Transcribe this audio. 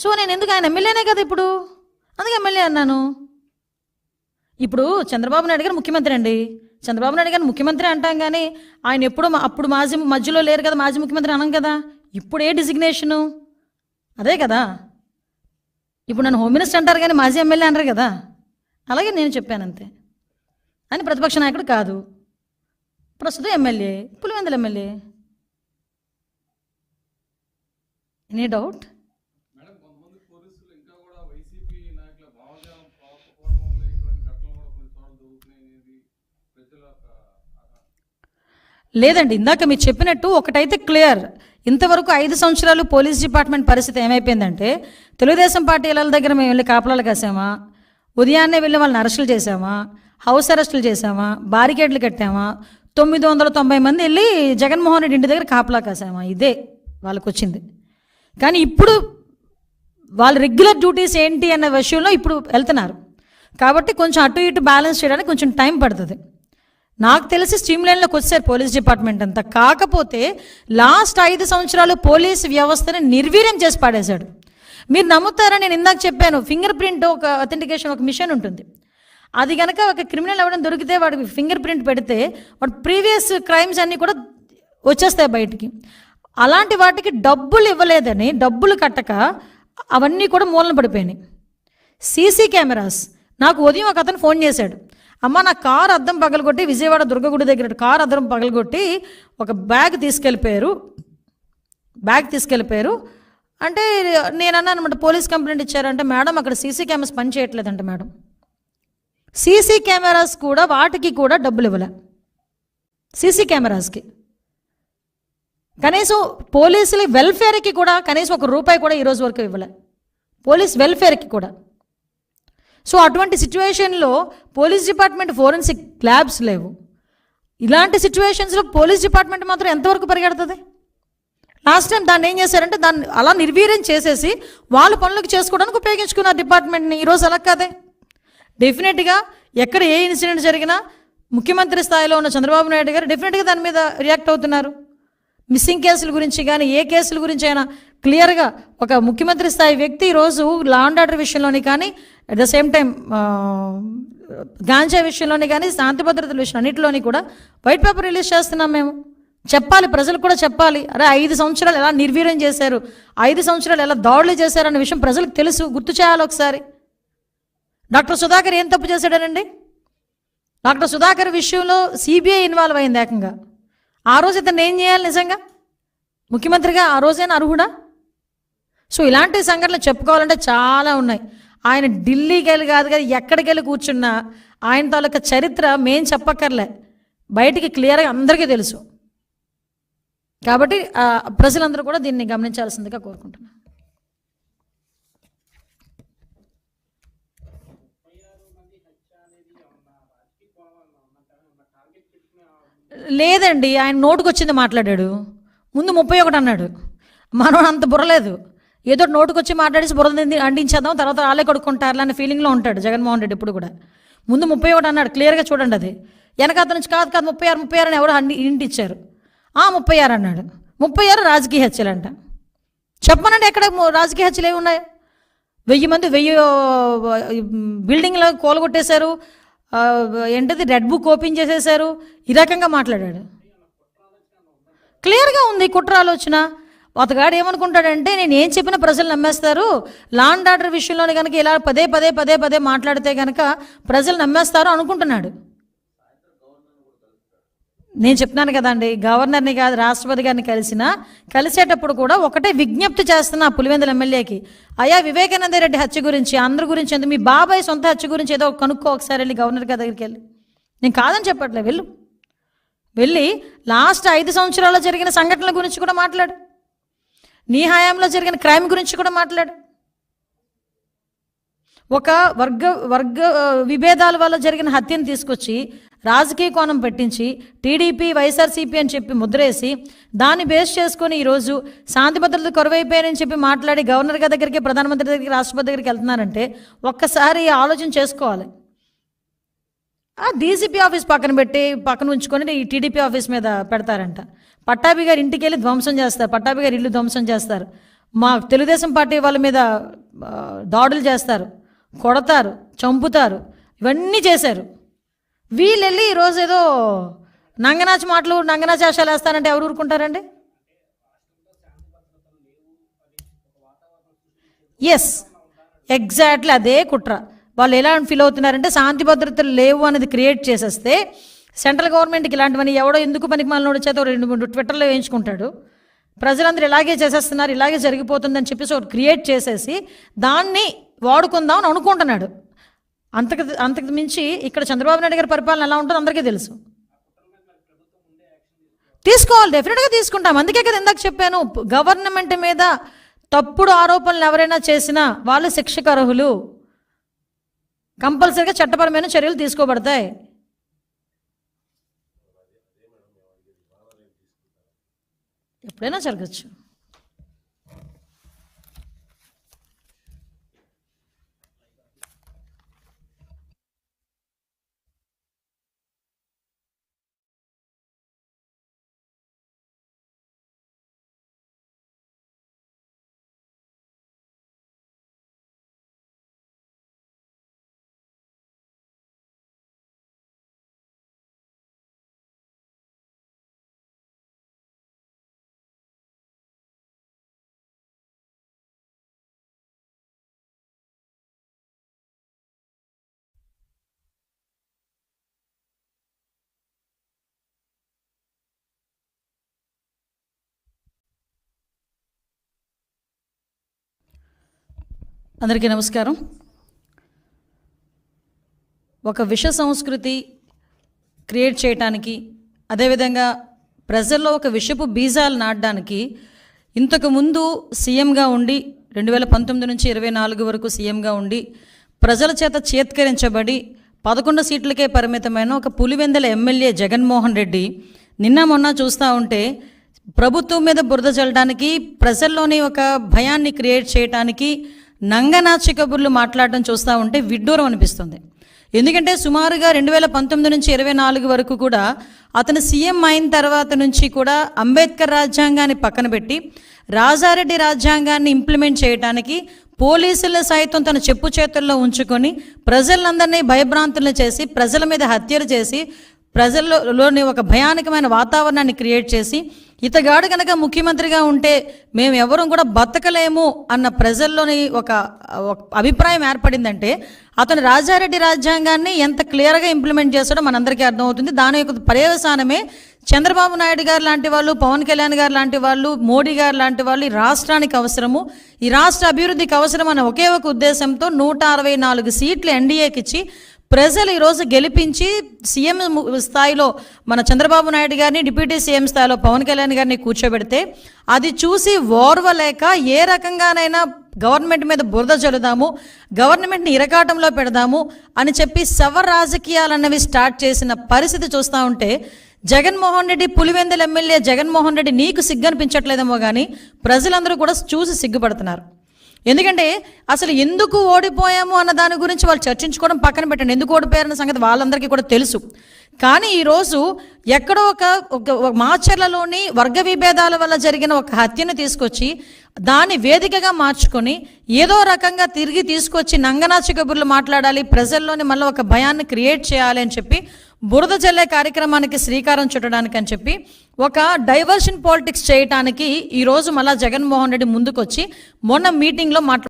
So నేను ఎందుకు, ఆయన ఎమ్మెల్యేనే కదా ఇప్పుడు, అందుకే ఎమ్మెల్యే అన్నాను. ఇప్పుడు చంద్రబాబు నాయుడు గారు ముఖ్యమంత్రి అండి, చంద్రబాబు నాయుడు గారు ముఖ్యమంత్రి అంటాం కానీ ఆయన ఎప్పుడు అప్పుడు మాజీ మధ్యలో లేరు కదా, మాజీ ముఖ్యమంత్రి అనం కదా. ఇప్పుడు ఏ డిజిగ్నేషను అదే కదా. ఇప్పుడు నన్ను హోమ్ మినిస్టర్ అంటారు కానీ మాజీ ఎమ్మెల్యే అంటారు కదా. అలాగే నేను చెప్పాను అంతే. అని ప్రతిపక్ష నాయకుడు కాదు, ప్రస్తుతం MLA, Pulivendula MLA. Any doubt? లేదండి, ఇందాక మీరు చెప్పినట్టు ఒకటైతే క్లియర్, ఇంతవరకు 5 సంవత్సరాలు పోలీస్ డిపార్ట్మెంట్ పరిస్థితి ఏమైపోయిందంటే, తెలుగుదేశం పార్టీ ఇళ్ళ దగ్గర మేము వెళ్ళి కాపలాలు కాసామా, ఉదయాన్నే వెళ్ళి వాళ్ళని అరెస్టులు చేసామా, హౌస్ అరెస్టులు చేసామా, బారికేడ్లు కట్టామా, 990 మంది వెళ్ళి జగన్మోహన్ రెడ్డి ఇంటి దగ్గర కాపలా కాసామా, ఇదే వాళ్ళకు వచ్చింది. కానీ ఇప్పుడు వాళ్ళ రెగ్యులర్ డ్యూటీస్ ఏంటి అన్న విషయంలో ఇప్పుడు వెళ్తున్నారు కాబట్టి కొంచెం అటు ఇటు బ్యాలెన్స్ చేయడానికి కొంచెం టైం పడుతుంది. నాకు తెలిసి స్ట్రీమ్ లైన్లోకి వచ్చారు పోలీస్ డిపార్ట్మెంట్ అంతా. కాకపోతే లాస్ట్ 5 సంవత్సరాలు పోలీస్ వ్యవస్థని నిర్వీర్యం చేసి పాడేశాడు. మీరు నమ్ముతారా, నేను ఇందాక చెప్పాను, ఫింగర్ ప్రింట్ ఒక అథెంటికేషన్ ఒక మిషన్ ఉంటుంది. అది కనుక ఒక క్రిమినల్ ఎవరైనా దొరికితే వాడికి ఫింగర్ ప్రింట్ పెడితే వాడు ప్రీవియస్ క్రైమ్స్ అన్నీ కూడా వచ్చేస్తాయి బయటికి. అలాంటి వాటికి డబ్బులు ఇవ్వలేదని, డబ్బులు కట్టక అవన్నీ కూడా మూలన పడిపోయినాయి. సీసీ కెమెరాస్, నాకు ఉదయం ఒక అతను ఫోన్ చేశాడు, అమ్మ నా కారు అద్దం పగలగొట్టి విజయవాడ దుర్గగుడి దగ్గర కారు అద్దం పగలగొట్టి ఒక బ్యాగ్ తీసుకెళ్ళిపోయారు అంటే నేను అన్నాను అనమాట, పోలీస్ కంప్లైంట్ ఇచ్చారంటే, మేడం అక్కడ సీసీ కెమెరాస్ పని చేయట్లేదంట మేడం. సీసీ కెమెరాస్ కూడా వాటికి కూడా డబ్బులు ఇవ్వలే. సీసీ కెమెరాస్కి కనీసం పోలీసుల వెల్ఫేర్కి కూడా కనీసం ₹1 కూడా ఈరోజు వరకు ఇవ్వలే, పోలీస్ వెల్ఫేర్కి కూడా. సో అటువంటి సిచ్యువేషన్లో పోలీస్ డిపార్ట్మెంట్ ఫోరెన్సిక్ ల్యాబ్స్ లేవు. ఇలాంటి సిచ్యువేషన్స్లో పోలీస్ డిపార్ట్మెంట్ మాత్రం ఎంతవరకు పరిగెడుతుంది? లాస్ట్ టైం దాన్ని ఏం చేశారంటే దాన్ని అలా నిర్వీర్యం చేసేసి వాళ్ళ పనులకు చేసుకోవడానికి ఉపయోగించుకున్నారు డిపార్ట్మెంట్ని. ఈరోజు అలా కాదే. డెఫినెట్గా ఎక్కడ ఏ ఇన్సిడెంట్ జరిగినా ముఖ్యమంత్రి స్థాయిలో ఉన్న చంద్రబాబు నాయుడు గారు డెఫినెట్గా దాని మీద రియాక్ట్ అవుతున్నారు. మిస్సింగ్ కేసుల గురించి కానీ ఏ కేసుల గురించి అయినా క్లియర్గా ఒక ముఖ్యమంత్రి స్థాయి వ్యక్తి ఈరోజు లా అండ్ ఆర్డర్ విషయంలోని కానీ, at the same time ganja విషయంలోని కానీ, శాంతి భద్రతల విషయం అన్నింటిలోని కూడా వైట్ పేపర్ రిలీజ్ చేస్తున్నాం. మేము చెప్పాలి, ప్రజలు కూడా చెప్పాలి. అరే 5 సంవత్సరాలు ఎలా నిర్వీర్యం చేశారు, 5 సంవత్సరాలు ఎలా దాడులు చేశారు అనే విషయం ప్రజలకు తెలుసు, గుర్తు చేయాలి ఒకసారి. డాక్టర్ సుధాకర్ ఏం తప్పు చేశాడనండి? డాక్టర్ సుధాకర్ విషయంలో సిబిఐ ఇన్వాల్వ్ అయింది ఏకంగా. ఆ రోజు ఇతను ఏం చేయాలి నిజంగా? ముఖ్యమంత్రిగా ఆ రోజైనా అర్హుడా? సో ఇలాంటి సంఘటనలు చెప్పుకోవాలంటే చాలా ఉన్నాయి. ఆయన ఢిల్లీకి వెళ్ళి కాదు కదా, ఎక్కడికి వెళ్ళి కూర్చున్నా ఆయన తాలూకా చరిత్ర మేం చెప్పక్కర్లే, బయటికి క్లియర్గా అందరికీ తెలుసు. కాబట్టి ప్రజలందరూ కూడా దీన్ని గమనించాల్సిందిగా కోరుకుంటున్నాను. లేదండి, ఆయన నోటుకు వచ్చింది మాట్లాడాడు. ముందు 31 అన్నాడు. మనం అంత బుర్రలేదు, ఏదో నోటుకు వచ్చి మాట్లాడేసి బుర్ర అంటించేద్దాం, తర్వాత వాళ్ళే కొడుకుంటారు అనే ఫీలింగ్లో ఉంటాడు జగన్మోహన్ రెడ్డి ఇప్పుడు కూడా. ముందు 31 అన్నాడు, క్లియర్గా చూడండి. అది వెనకాత నుంచి కాదు 36 అని ఎవరు ఇంటి ఇచ్చారు. 36 అన్నాడు. 36 రాజకీయ హత్యలు అంట. చెప్పమనండి, ఎక్కడ రాజకీయ హత్యలు ఏమి ఉన్నాయి? 1000 మంది 1000 బిల్డింగ్లో కూలగొట్టేశారు, ఏంటది రెడ్ బుక్ ఓపెన్ చేసేశారు, ఈ రకంగా మాట్లాడాడు. క్లియర్గా ఉంది కుట్ర ఆలోచన. అతగాడు ఏమనుకుంటాడంటే, నేను ఏం చెప్పినా ప్రజలు నమ్మేస్తారు, లా అండ్ ఆర్డర్ విషయంలోనే కనుక ఇలా పదే మాట్లాడితే కనుక ప్రజలు నమ్మేస్తారు అనుకుంటున్నాడు. నేను చెప్తున్నాను కదండి, గవర్నర్ని కాదు రాష్ట్రపతి గారిని కలిసేటప్పుడు కూడా ఒకటే విజ్ఞప్తి చేస్తున్నా పులివెందుల ఎమ్మెల్యేకి, అయ్యా వివేకానంద రెడ్డి హత్య గురించి అందరి గురించి ఎందుకు, మీ బాబాయ్ సొంత హత్య గురించి ఏదో కనుక్కో ఒకసారి వెళ్ళి గవర్నర్ గారి దగ్గరికి వెళ్ళి. నేను కాదని చెప్పట్లే, వెళ్ళి లాస్ట్ 5 సంవత్సరాల్లో జరిగిన సంఘటనల గురించి కూడా మాట్లాడు, నీ హయాంలో జరిగిన క్రైమ్ గురించి కూడా మాట్లాడు. ఒక వర్గ విభేదాల వల్ల జరిగిన హత్యను తీసుకొచ్చి రాజకీయ కోణం పెట్టించి టీడీపీ వైఎస్ఆర్సీపీ అని చెప్పి ముద్రేసి దాన్ని బేస్ చేసుకొని ఈరోజు శాంతి భద్రతలు కొరవైపోయాయని చెప్పి మాట్లాడి గవర్నర్ గారి దగ్గరికి, ప్రధానమంత్రి దగ్గరికి, రాష్ట్రపతి దగ్గరికి వెళ్తున్నారంటే ఒక్కసారి ఆలోచన చేసుకోవాలి. డీసీపీ ఆఫీస్ పక్కన ఉంచుకొని ఈ టీడీపీ ఆఫీస్ మీద పెడతారంట. పట్టాభి గారి ఇంటికి వెళ్ళి ధ్వంసం చేస్తారు, పట్టాభి గారి ఇల్లు ధ్వంసం చేస్తారు. మా తెలుగుదేశం పార్టీ వాళ్ళ మీద దాడులు చేస్తారు, కొడతారు, చంపుతారు, ఇవన్నీ చేశారు. వీళ్ళు వెళ్ళి ఈరోజు ఏదో నంగనాచి మాటలు, నంగనాచి వేషాలు వేస్తానంటే ఎవరు ఊరుకుంటారండి? ఎస్, ఎగ్జాక్ట్లీ అదే కుట్ర. వాళ్ళు ఎలా ఫీల్ అవుతున్నారంటే శాంతి భద్రతలు లేవు అనేది క్రియేట్ చేసేస్తే సెంట్రల్ గవర్నమెంట్కి ఇలాంటివన్నీ ఎవడో ఎందుకు పనికి మాలినోడి చేత 2-3 ట్విట్టర్లో వేయించుకుంటాడు. ప్రజలందరూ ఇలాగే చేసేస్తున్నారు, ఇలాగే జరిగిపోతుందని చెప్పేసి ఒకటి క్రియేట్ చేసేసి దాన్ని వాడుకుందాం అని అనుకుంటున్నాడు. అంతకు మించి ఇక్కడ చంద్రబాబు నాయుడు గారి పరిపాలన ఎలా ఉంటుందో అందరికీ తెలుసు. తీసుకోవాలి, డెఫినెట్గా తీసుకుంటాం. అందుకే కదా ఇందాక చెప్పాను, గవర్నమెంట్ మీద తప్పుడు ఆరోపణలు ఎవరైనా చేసినా వాళ్ళు శిక్షకు అర్హులు, కంపల్సరీగా చట్టపరమైన చర్యలు తీసుకోబడతాయి. ఎప్పుడైనా జరగచ్చు. అందరికీ నమస్కారం. ఒక విష సంస్కృతి క్రియేట్ చేయడానికి, అదేవిధంగా ప్రజల్లో ఒక విషపు బీజాలు నాటడానికి ఇంతకుముందు సీఎంగా ఉండి 2019 నుంచి 24 వరకు సీఎంగా ఉండి ప్రజల చేత చేత్కరించబడి 11 సీట్లకే పరిమితమైన ఒక పులివెందుల ఎమ్మెల్యే జగన్మోహన్ రెడ్డి నిన్న మొన్న చూస్తూ ఉంటే ప్రభుత్వం మీద బురద చల్లడానికి, ప్రజల్లోని ఒక భయాన్ని క్రియేట్ చేయడానికి నంగనాచి కబుర్లు మాట్లాడడం చూస్తూ ఉంటే విడ్డూరం అనిపిస్తుంది. ఎందుకంటే సుమారుగా 2019 నుంచి 24 వరకు కూడా అతను సీఎం అయిన తర్వాత నుంచి కూడా అంబేద్కర్ రాజ్యాంగాన్ని పక్కన పెట్టి రాజారెడ్డి రాజ్యాంగాన్ని ఇంప్లిమెంట్ చేయడానికి పోలీసుల సైతం తన చెప్పు చేతుల్లో ఉంచుకొని ప్రజలందరినీ భయభ్రాంతులను చేసి, ప్రజల మీద హత్యలు చేసి, ప్రజల్లోని ఒక భయానకమైన వాతావరణాన్ని క్రియేట్ చేసి, ఇతగాడు కనుక ముఖ్యమంత్రిగా ఉంటే మేము ఎవరూ కూడా బతకలేము అన్న ప్రజల్లోని ఒక అభిప్రాయం ఏర్పడిందంటే అతను రాజారెడ్డి రాజ్యాంగాన్ని ఎంత క్లియర్గా ఇంప్లిమెంట్ చేస్తాడో మనందరికీ అర్థమవుతుంది. దాని యొక్క పర్యవసానమే చంద్రబాబు నాయుడు గారు లాంటి వాళ్ళు, పవన్ కళ్యాణ్ గారు లాంటి వాళ్ళు, మోడీ గారు లాంటి వాళ్ళు ఈ రాష్ట్రానికి అవసరము, ఈ రాష్ట్ర అభివృద్ధికి అవసరం అనే ఒకే ఒక ఉద్దేశంతో 164 సీట్లు ఎన్డీఏకి ఇచ్చి ప్రజలు ఈరోజు గెలిపించి సీఎం స్థాయిలో మన చంద్రబాబు నాయుడు గారిని, డిప్యూటీ సీఎం స్థాయిలో పవన్ కళ్యాణ్ గారిని కూర్చోబెడితే అది చూసి ఓర్వలేక ఏ రకంగానైనా గవర్నమెంట్ మీద బురద చల్లుదాము, గవర్నమెంట్ని ఇరకాటంలో పెడదాము అని చెప్పి శవ రాజకీయాలన్నవి స్టార్ట్ చేసిన పరిస్థితి చూస్తూ ఉంటే జగన్మోహన్ రెడ్డి, పులివెందుల ఎమ్మెల్యే జగన్మోహన్ రెడ్డి, నీకు సిగ్గనిపించట్లేదేమో కానీ ప్రజలందరూ కూడా చూసి సిగ్గుపడుతున్నారు. ఎందుకంటే అసలు ఎందుకు ఓడిపోయాము అన్న దాని గురించి వాళ్ళు చర్చించుకోవడం పక్కన పెట్టండి. ఎందుకు ఓడిపోయారన్న సంగతి వాళ్ళందరికీ కూడా తెలుసు. కానీ ఈరోజు ఎక్కడో ఒక మాచర్లలోని వర్గ విభేదాల వల్ల జరిగిన ఒక హత్యను తీసుకొచ్చి దాన్ని వేదికగా మార్చుకొని ఏదో రకంగా తిరిగి తీసుకొచ్చి నంగనాచి కబుర్లు మాట్లాడాలి, ప్రజల్లోని మళ్ళీ ఒక భయాన్ని క్రియేట్ చేయాలి అని చెప్పి బురద జల్లే కార్యక్రమానికి శ్రీకారం చుట్టడానికి అని చెప్పి ఒక డైవర్షన్ పాలిటిక్స్ చేయడానికి ఈరోజు మళ్ళీ జగన్మోహన్ రెడ్డి ముందుకొచ్చి మొన్న మీటింగ్లో